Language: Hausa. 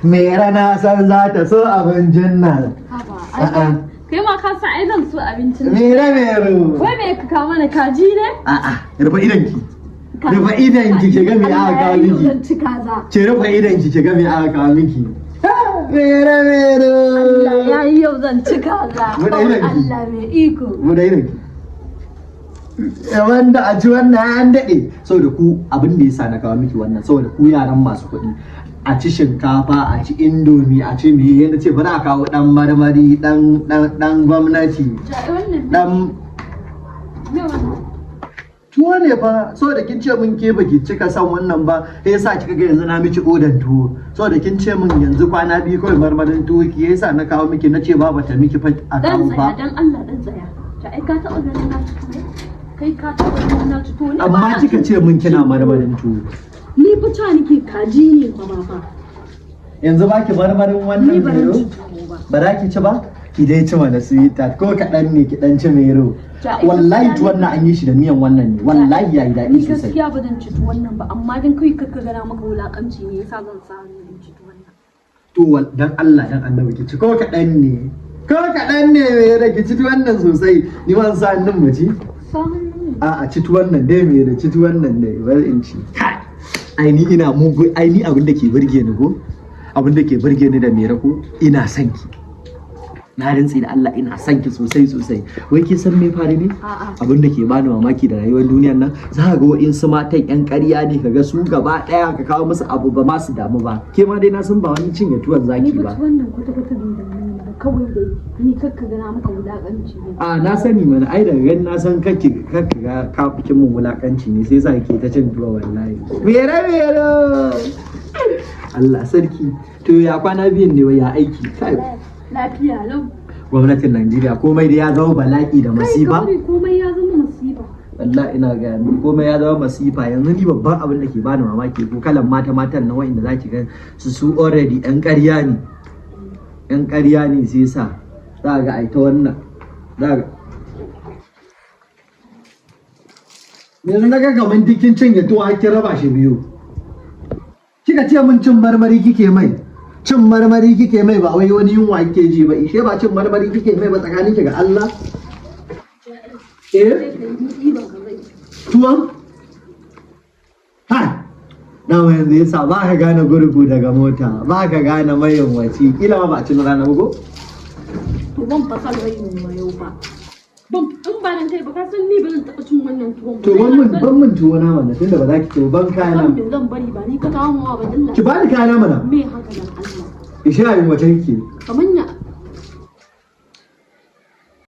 Mera na san za ta so abincin nan. Kai ma ka san ai zan so abincin. Mera mero. Wai me ka kawo mana kaji ne? Rufe idan ki. Rufe idan ki ga me aka kawo miki. Ce rufe idan ki ga me aka kawo miki. Mera mero. Allah yayi yau zan ci kaza. Allah mai iko. Mu da idan ki. Wanda a ci wannan an daɗe saboda ku abin da yasa na kawo miki wannan saboda ku yaran masu kuɗi a ci shinkafa a ci indomi a ci miye yadda ce bari a kawo ɗan marmari ɗan gwamnati ɗan tuwo ne fa saboda kin ce min ke baki cika son wannan ba sai yasa kika ga yanzu na miki odan tuwo saboda kin ce min yanzu kwana biyu kawai marmarin tuwo ki yasa na kawo miki na ce ba bata miki fa a kawo ba dan Allah dan tsaya ta ai ka taɓa ganin na ci kai ka taɓa ganin na ci tuwo ne amma kika ce min kina marmarin tuwo ni fa ta nake kaji ne fa yanzu ba ki marmarin wannan mero ba za ki ci ba ki dai ci mana sweetheart ko kaɗan ne ki ɗan ci mero wallahi tuwon nan an yi shi da miyan wannan ne wallahi yayi daɗi sosai gaskiya ba zan ci tuwon nan ba amma dan kai kakka gana maka wulakanci ne yasa zan sa ni ci tuwon nan to dan Allah dan annabi ki ci ko kaɗan ne mero ki ci tuwon nan sosai ni ma sa hannun mu ci a ci tuwon nan dai mero ci tuwon nan dai bari in ci aini ina mugu aini abin da ke burge ni ko abin da ke burge ni da mera ko ina son ki na rantsi da Allah ina son ki sosai wai kin san me fari ne abin da ke bani mamaki da rayuwar duniyar nan za ka ga wa'insu matan yan ƙarya ne kaga su gaba ɗaya ka kawo musu abu ba ma su damu ba ke ma dai na san ba wani cinye tuwon zaki ba wannan kwata-kwata bai da kawai dai ni kakka gana maka wulakanci ne na sani mana ai daga gani na san kakka ga ka fikin mun wulakanci ne sai sa ke ta cin tuwa wallahi mero Allah sarki to ya kwana biyan ne ya aiki kai lafiya lau gwamnatin Najeriya komai da ya zama bala'i da masifa komai ya zama masifa wallahi ina ga komai ya zama masifa yanzu ni babban abin da ke bani mamaki ko kalan matan na wa'inda zaki ga su already yan ƙarya ne sai sa za ga ai ta wannan za ga yanzu na ga kaman dikin cinye tuwa kin raba shi biyu kika ce min cin marmari kike mai ba wai wani yunwa kike ji ba ishe ba cin marmari kike mai ba tsakanin ki ga Allah tuwon ha na yanzu yasa ba ka gane gurgu daga mota ba ka gane mayan waci kila ba a cin rana ba ko to ban fasal rayin yau ba ban in ba nan kai ba ka san ni ba zan taɓa cin wannan tuwon to ban mun tuwo na wannan tunda ba za ki ci ban kaya na zan bari ba ni ka kawo mu ba dilla ki bani kaya na mana me haka dan Allah ishe abin wace kike kaman